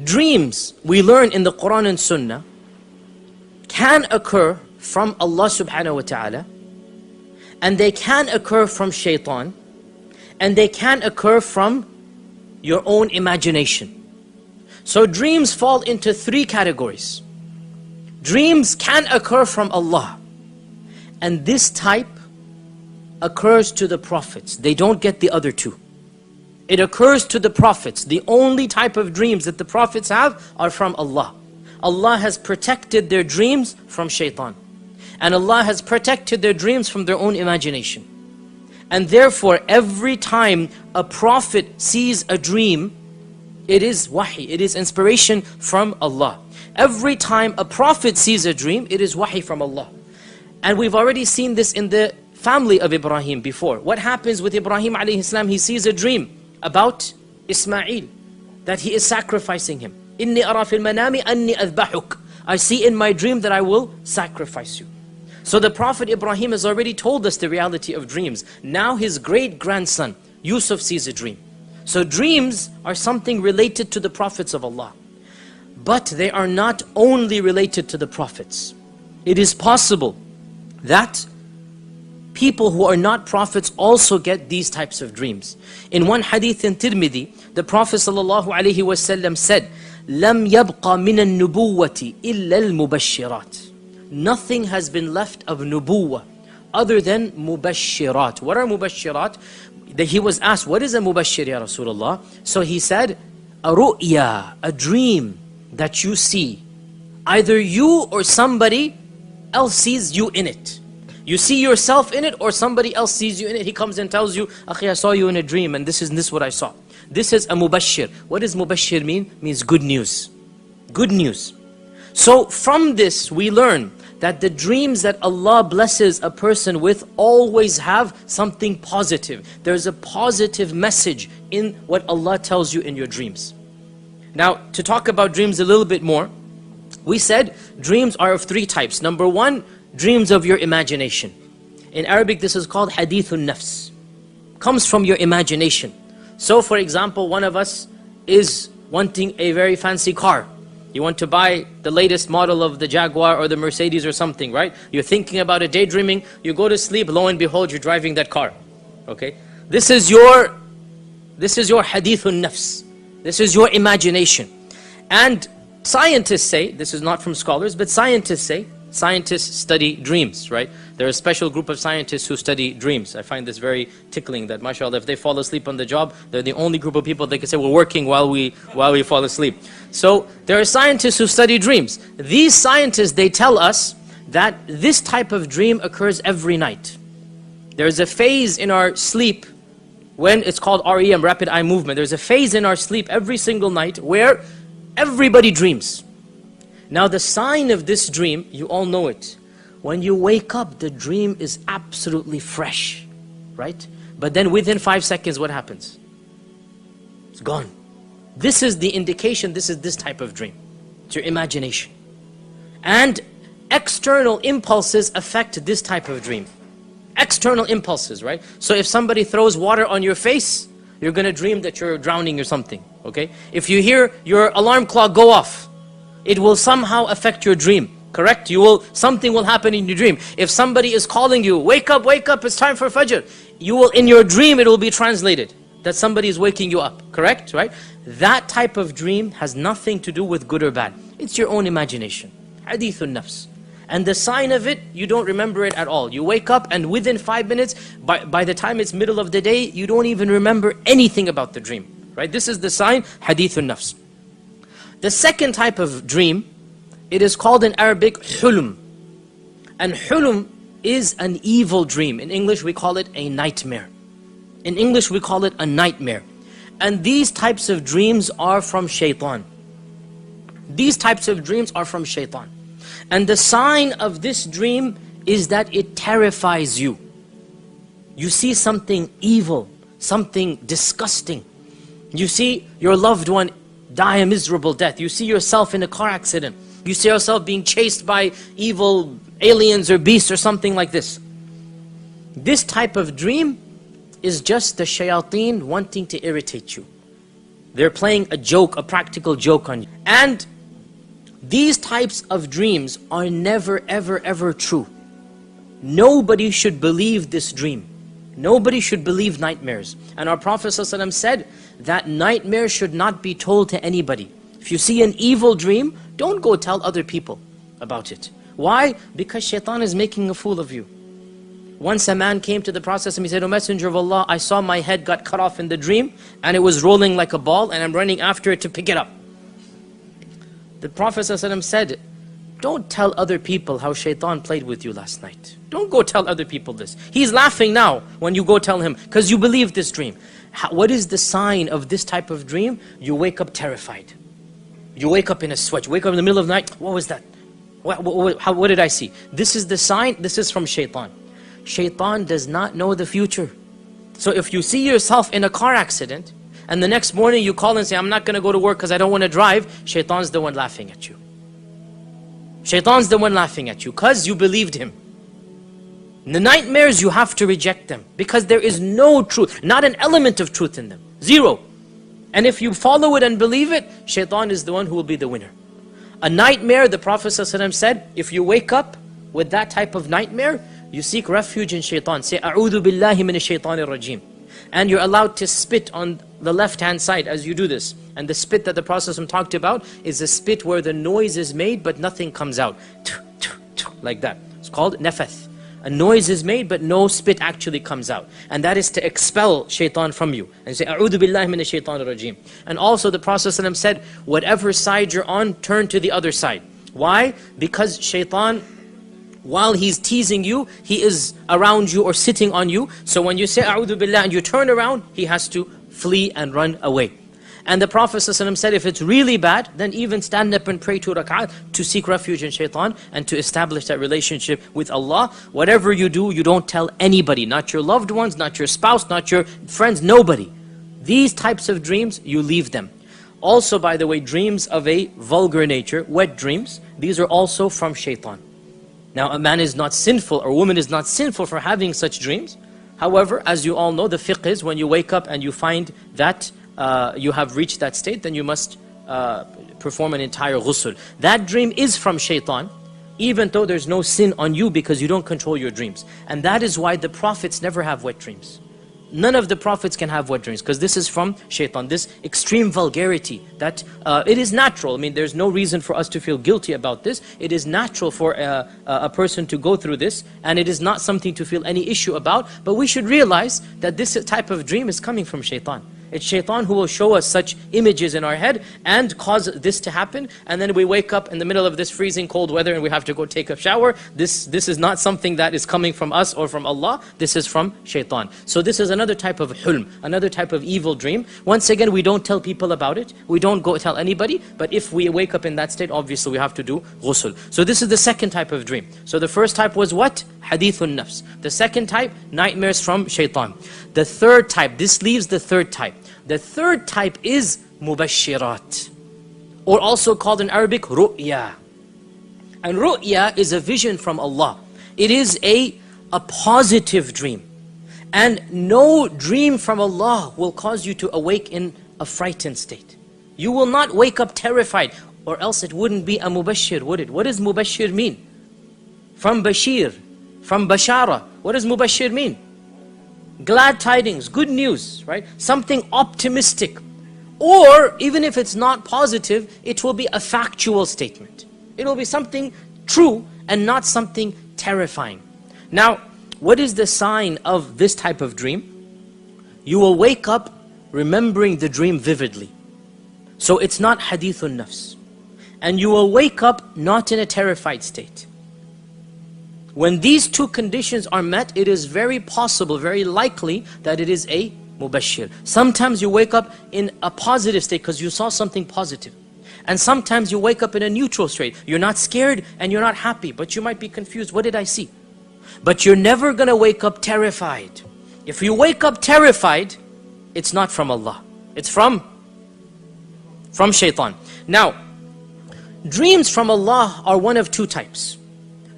Dreams, we learn in the Quran and Sunnah, can occur from Allah subhanahu wa ta'ala, and they can occur from shaitan, and they can occur from your own imagination. So dreams fall into three categories. Dreams can occur from Allah, and this type occurs to the prophets. They don't get the other two. It occurs to the prophets. The only type of dreams that the prophets have are from Allah. Allah has protected their dreams from shaitan, and Allah has protected their dreams from their own imagination. And therefore, every time a prophet sees a dream, it is wahi, it is inspiration from Allah. Every time a prophet sees a dream, it is wahi from Allah. And we've already seen this in the family of Ibrahim before. What happens with Ibrahim alayhi salam? He sees a dream about Ismail, that he is sacrificing him. Inni ara fil manami anni adbahuk. I see in my dream that I will sacrifice you. So the Prophet Ibrahim has already told us the reality of dreams. Now his great-grandson, Yusuf, sees a dream. So dreams are something related to the prophets of Allah. But they are not only related to the prophets. It is possible that people who are not prophets also get these types of dreams. In one hadith in Tirmidhi, the Prophet ﷺ said, لَمْ يَبْقَ مِنَ النُّبُوَّةِ إِلَّا الْمُبَشِّرَاتِ. Nothing has been left of nubuwwah other than mubashirat. What are mubashirat? He was asked, what is a mubashir, ya Rasulullah? So he said, a ru'ya, a dream that you see. Either you or somebody else sees you in it. You see yourself in it, or somebody else sees you in it. He comes and tells you, Akhi, I saw you in a dream, and this is what I saw. This is a mubashir. What does mubashir mean? It means good news. Good news. So from this we learn that the dreams that Allah blesses a person with always have something positive. There's a positive message in what Allah tells you in your dreams. Now, to talk about dreams a little bit more, we said dreams are of three types. Number one, dreams of your imagination. In Arabic, this is called hadithun nafs. Comes from your imagination. So for example, one of us is wanting a very fancy car. You want to buy the latest model of the Jaguar or the Mercedes or something, right? You're thinking about it, daydreaming, you go to sleep, lo and behold, you're driving that car. Okay? This is your hadithun nafs. This is your imagination. And scientists say, this is not from scholars, but scientists say, scientists study dreams, right? There are a special group of scientists who study dreams. I find this very tickling that, mashallah, if they fall asleep on the job, they're the only group of people they can say, we're working while we fall asleep. So there are scientists who study dreams. These scientists, they tell us that this type of dream occurs every night. There's a phase in our sleep when it's called REM, rapid eye movement. There's a phase in our sleep every single night where everybody dreams. Now the sign of this dream, you all know it. When you wake up, the dream is absolutely fresh, right? But then within 5 seconds, what happens? It's gone. This is the indication, this is this type of dream. It's your imagination. And external impulses affect this type of dream. External impulses, right? So if somebody throws water on your face, you're going to dream that you're drowning or something, okay? If you hear your alarm clock go off, it will somehow affect your dream, correct? Something will happen in your dream. If somebody is calling you, wake up, it's time for Fajr. In your dream, it will be translated that somebody is waking you up, correct, right? That type of dream has nothing to do with good or bad. It's your own imagination. Hadithun nafs. And the sign of it, you don't remember it at all. You wake up and within 5 minutes, by the time it's middle of the day, you don't even remember anything about the dream, right? This is the sign, hadithun nafs. The second type of dream, it is called in Arabic hulum. And hulum is an evil dream. In English we call it a nightmare. In English we call it a nightmare. And these types of dreams are from shaitan. These types of dreams are from shaitan. And the sign of this dream is that it terrifies you. You see something evil, something disgusting. You see your loved one die a miserable death. You see yourself in a car accident. You see yourself being chased by evil aliens or beasts or something like this. This type of dream is just the shayateen wanting to irritate you. They're playing a joke, a practical joke on you. And these types of dreams are never, ever, ever true. Nobody should believe this dream. Nobody should believe nightmares. And our Prophet ﷺ said that nightmares should not be told to anybody. If you see an evil dream, don't go tell other people about it. Why? Because shaitan is making a fool of you. Once a man came to the Prophet and he said, "O Messenger of Allah, I saw my head got cut off in the dream and it was rolling like a ball and I'm running after it to pick it up." The Prophet ﷺ said, "Don't tell other people how shaitan played with you last night. Don't go tell other people this. He's laughing now when you go tell him because you believe this dream." What is the sign of this type of dream? You wake up terrified. You wake up in a sweat. You wake up in the middle of the night. What was that? What did I see? This is the sign. This is from shaitan. Shaitan does not know the future. So if you see yourself in a car accident and the next morning you call and say, "I'm not going to go to work because I don't want to drive," shaitan's the one laughing at you. Shaitan's the one laughing at you because you believed him. The nightmares, you have to reject them because there is no truth, not an element of truth in them. Zero. And if you follow it and believe it, shaitan is the one who will be the winner. A nightmare, the Prophet ﷺ said, if you wake up with that type of nightmare, you seek refuge in shaitan. Say, "A'udhu billahi minash shaitanir rajim." And you're allowed to spit on the left-hand side as you do this. And the spit that the Prophet ﷺ talked about is a spit where the noise is made but nothing comes out. Like that. It's called nafath. A noise is made but no spit actually comes out. And that is to expel shaitan from you. And say, "A'udhu billahi minash shaitanir rajim." And also the Prophet ﷺ said, whatever side you're on, turn to the other side. Why? Because shaitan, while he's teasing you, he is around you or sitting on you. So when you say "A'udhu billah" and you turn around, he has to flee and run away. And the Prophet ﷺ said, if it's really bad, then even stand up and pray 2 rak'at to seek refuge in shaitan and to establish that relationship with Allah. Whatever you do, you don't tell anybody, not your loved ones, not your spouse, not your friends, nobody. These types of dreams, you leave them. Also, by the way, dreams of a vulgar nature, wet dreams, these are also from shaitan. Now, a man is not sinful, or a woman is not sinful for having such dreams. However, as you all know, the fiqh is when you wake up and you find that you have reached that state, then you must perform an entire ghusl. That dream is from shaitan, even though there's no sin on you because you don't control your dreams. And that is why the prophets never have wet dreams. None of the prophets can have wet dreams because this is from shaitan, this extreme vulgarity that it is natural. I mean, there's no reason for us to feel guilty about this. It is natural for a person to go through this, and it is not something to feel any issue about. But we should realize that this type of dream is coming from shaitan. It's shaitan who will show us such images in our head and cause this to happen. And then we wake up in the middle of this freezing cold weather and we have to go take a shower. This is not something that is coming from us or from Allah. This is from shaitan. So this is another type of hulm, another type of evil dream. Once again, we don't tell people about it. We don't go tell anybody. But if we wake up in that state, obviously we have to do ghusl. So this is the second type of dream. So the first type was what? Hadithun nafs. The second type, nightmares from shaitan. The third type, this leaves the third type. The third type is mubashirat, or also called in Arabic ru'ya. And ru'ya is a vision from Allah. It is a positive dream. And no dream from Allah will cause you to awake in a frightened state. You will not wake up terrified, or else it wouldn't be a mubashir, would it? What does mubashir mean? From bashir, from bashara. What does mubashir mean? Glad tidings, good news, right? Something optimistic. Or even if it's not positive, it will be a factual statement. It will be something true and not something terrifying. Now, what is the sign of this type of dream? You will wake up remembering the dream vividly. So it's not hadithun nafs. And you will wake up not in a terrified state. When these two conditions are met, it is very possible, very likely that it is a mubashir. Sometimes you wake up in a positive state because you saw something positive. And sometimes you wake up in a neutral state. You're not scared and you're not happy, but you might be confused. What did I see? But you're never going to wake up terrified. If you wake up terrified, it's not from Allah. It's from shaitan. Now, dreams from Allah are one of two types.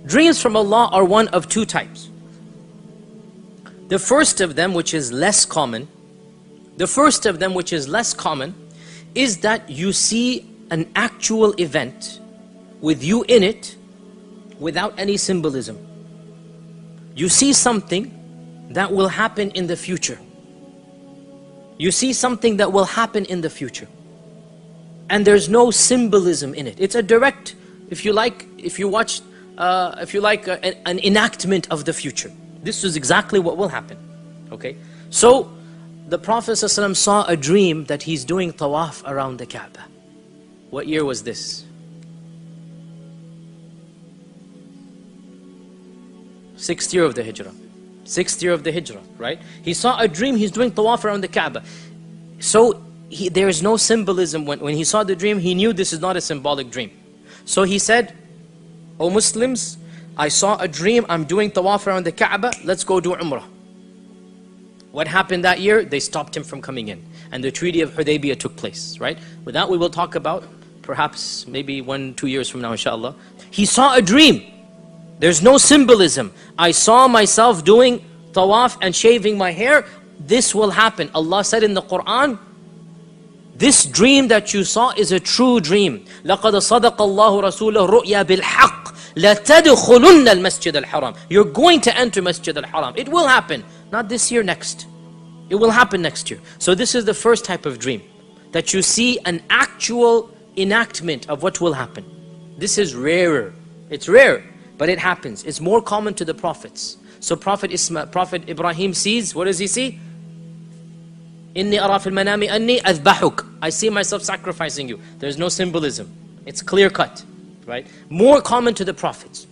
Dreams from Allah are one of two types. The first of them, which is less common, is that you see an actual event with you in it without any symbolism. You see something that will happen in the future. You see something that will happen in the future. And there's no symbolism in it. It's a direct, if you like, an enactment of the future. This is exactly what will happen. Okay? So, the Prophet ﷺ saw a dream that he's doing tawaf around the Kaaba. What year was this? 6th year of the Hijrah. 6th year of the Hijrah, right? He saw a dream, he's doing tawaf around the Kaaba. So, there is no symbolism. When he saw the dream, he knew this is not a symbolic dream. So he said, "O Muslims, I saw a dream, I'm doing tawaf around the Kaaba, let's go do Umrah." What happened that year? They stopped him from coming in. And the Treaty of Hudaybiyah took place, right? With that we will talk about, perhaps maybe 1-2 years from now, inshallah. He saw a dream. There's no symbolism. I saw myself doing tawaf and shaving my hair. This will happen. Allah said in the Quran, this dream that you saw is a true dream. لَقَدْ صَدَقَ اللَّهُ رَسُولَهُ رُؤْيَا بِالْحَقِّ لَتَدْخُلُنَّ الْمَسْجِدَ الْحَرَامِ. You're going to enter Masjid al-Haram. It will happen. Not this year, next. It will happen next year. So this is the first type of dream. That you see an actual enactment of what will happen. This is rarer. It's rare, but it happens. It's more common to the prophets. So Prophet Ibrahim sees, what does he see? Inni ara fil manami anni adhbahuk. I see myself sacrificing you. There's no symbolism. It's clear cut, right? More common to the prophets.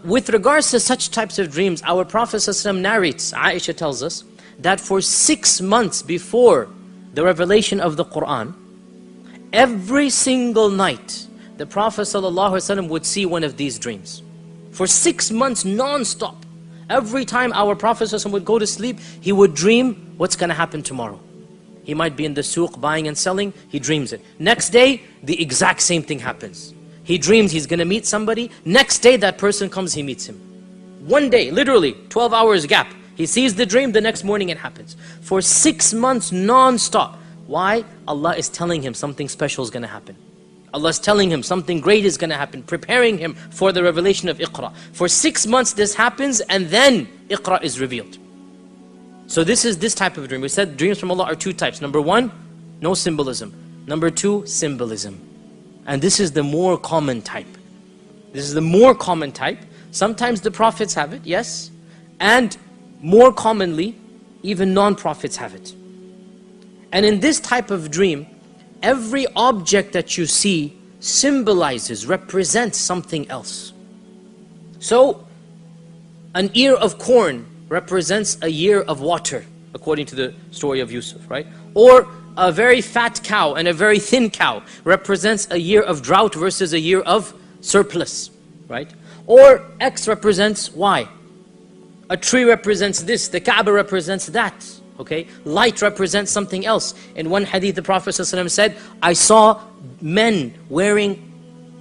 With regards to such types of dreams, our Prophet ﷺ narrates, Aisha tells us, that for 6 months before the revelation of the Quran, every single night, the Prophet ﷺ would see one of these dreams. For 6 months non-stop. Every time our Prophet ﷺ would go to sleep, he would dream what's going to happen tomorrow. He might be in the suq buying and selling, he dreams it. Next day, the exact same thing happens. He dreams he's going to meet somebody. Next day, that person comes, he meets him. One day, literally, 12 hours gap. He sees the dream, the next morning it happens. For 6 months non-stop. Why? Allah is telling him something special is going to happen. Allah is telling him something great is going to happen, preparing him for the revelation of Iqra. For 6 months this happens, and then Iqra is revealed. So this is this type of dream. We said dreams from Allah are 2 types. Number 1, no symbolism. Number 2, symbolism. And this is the more common type. This is the more common type. Sometimes the prophets have it, yes. And more commonly, even non-prophets have it. And in this type of dream, every object that you see symbolizes, represents something else. So, an ear of corn represents a year of water, according to the story of Yusuf, right? Or a very fat cow and a very thin cow represents a year of drought versus a year of surplus, right? Or X represents Y. A tree represents this, the Kaaba represents that, okay? Light represents something else. In one hadith, the Prophet ﷺ said, I saw men wearing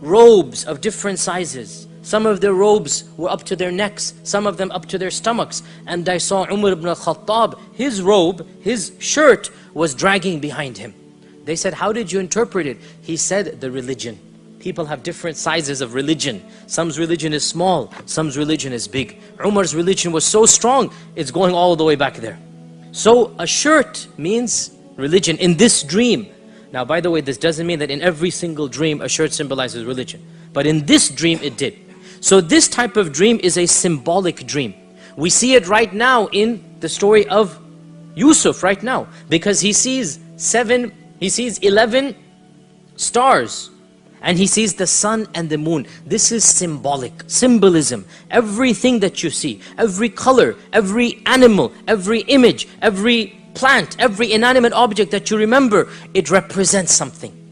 robes of different sizes. Some of their robes were up to their necks, some of them up to their stomachs. And I saw Umar ibn al-Khattab, his robe, his shirt was dragging behind him. They said, how did you interpret it? He said, the religion. People have different sizes of religion. Some's religion is small, some's religion is big. Umar's religion was so strong, it's going all the way back there. So a shirt means religion in this dream. Now by the way, this doesn't mean that in every single dream a shirt symbolizes religion. But in this dream it did. So this type of dream is a symbolic dream. We see it right now in the story of Yusuf right now. Because he sees 11 stars. And he sees the sun and the moon. This is symbolic, symbolism. Everything that you see, every color, every animal, every image, every plant, every inanimate object that you remember, it represents something.